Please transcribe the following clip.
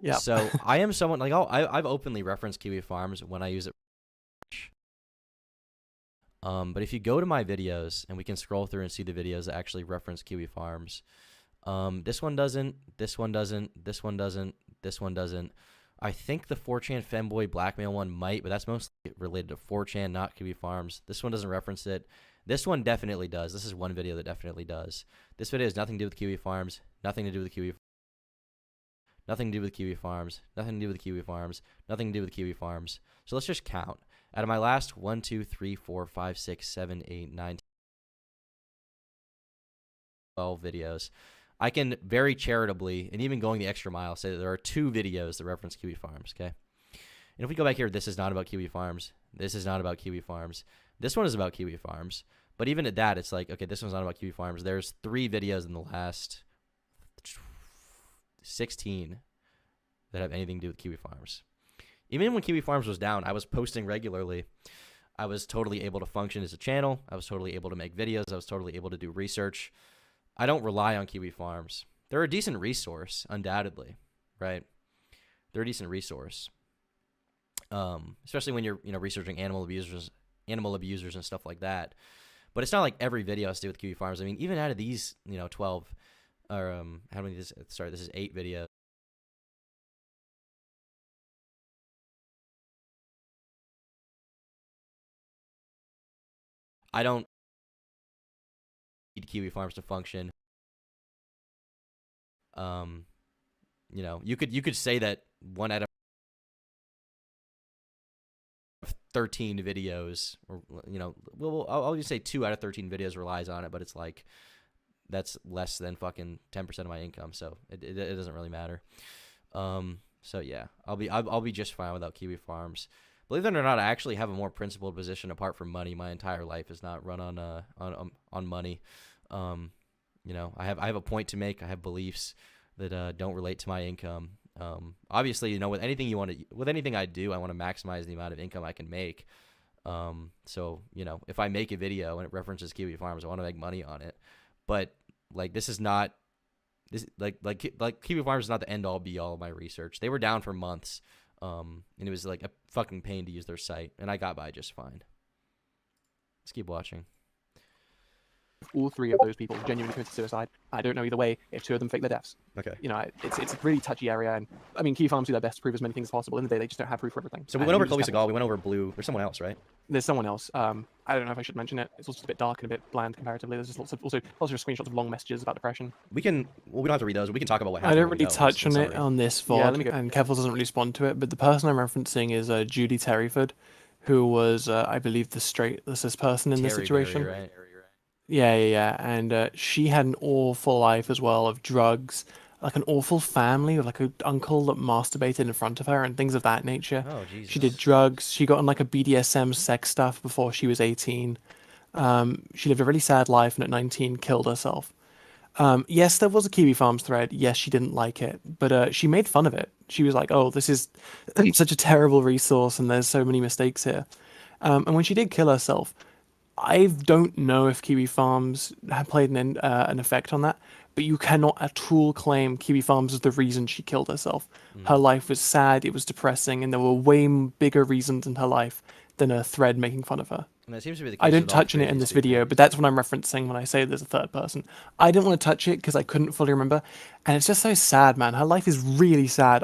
Yeah. So I am someone like I've openly referenced Kiwi Farms when I use it. But if you go to my videos and we can scroll through and see the videos that actually reference Kiwi Farms, this one doesn't, this one doesn't, this one doesn't, this one doesn't. I think the 4chan femboy blackmail one might, but that's mostly related to 4chan, not Kiwi Farms. This one doesn't reference it. This one definitely does. This is one video that definitely does. This video has nothing to do with Kiwi Farms, nothing to do with Kiwi, nothing to do with Kiwi Farms, nothing to do with Kiwi Farms, nothing to do with Kiwi Farms. So let's just count. Out of my last 1, 2, 3, 4, 5, 6, 7, 8, 9, 12 videos, I can very charitably, and even going the extra mile, say that there are 2 videos that reference Kiwi Farms, okay? And if we go back here, this is not about Kiwi Farms. This is not about Kiwi Farms. This one is about Kiwi Farms. But even at that, it's like, okay, this one's not about Kiwi Farms. There's 3 videos in the last 16 that have anything to do with Kiwi Farms. Even when Kiwi Farms was down, I was posting regularly. I was totally able to function as a channel. I was totally able to make videos. I was totally able to do research. I don't rely on Kiwi Farms. They're a decent resource, undoubtedly, right? They're a decent resource, especially when you're researching animal abusers and stuff like that. But it's not like every video has to do with Kiwi Farms. I mean, even out of these 12 or how many? This is 8 videos. I don't need Kiwi Farms to function. You could say that 1 out of 13 videos, or I'll just say 2 out of 13 videos relies on it, but it's like that's less than fucking 10% of my income, so it doesn't really matter. So yeah, I'll be just fine without Kiwi Farms. Believe it or not, I actually have a more principled position apart from money. My entire life is not run on money. I have a point to make. I have beliefs that don't relate to my income. Obviously, with anything I do, I want to maximize the amount of income I can make. So if I make a video and it references Kiwi Farms, I want to make money on it. But like this is not this like Kiwi Farms is not the end all be all of my research. They were down for months. And it was like a fucking pain to use their site, and I got by just fine. Let's keep watching. All 3 of those people genuinely committed suicide. I don't know either way if 2 of them faked their deaths. Okay. It's a really touchy area, and I mean, Kiwi Farms do their best to prove as many things as possible. In the day, they just don't have proof for everything. So we went over Chloe Segal. We went over Blue. There's someone else, right? There's someone else. I don't know if I should mention it. It's also just a bit dark and a bit bland comparatively. There's just lots of screenshots of long messages about depression. We don't have to read those. We can talk about what happened. I don't really touch on it on this VOD, and Keffles doesn't really respond to it, but the person I'm referencing is Judy Terryford, who was, I believe, the cis person in this situation. Right? Yeah. And she had an awful life as well of drugs, like an awful family with like an uncle that masturbated in front of her and things of that nature. Oh, Jesus. She did drugs. She got on like a BDSM sex stuff before she was 18. She lived a really sad life and at 19 killed herself. Yes, there was a Kiwi Farms thread. Yes, she didn't like it, but she made fun of it. She was like, "Oh, this is such a terrible resource, and there's so many mistakes here." And when she did kill herself, I don't know if Kiwi Farms had played an effect on that, but you cannot at all claim Kiwi Farms is the reason she killed herself. Her life was sad, it was depressing, and there were way bigger reasons in her life than a thread making fun of her. And that seems to be the case. I don't touch on it in this video, but that's what I'm referencing when I say there's a third person. I didn't want to touch it because I couldn't fully remember, and it's just so sad, man. Her life is really sad.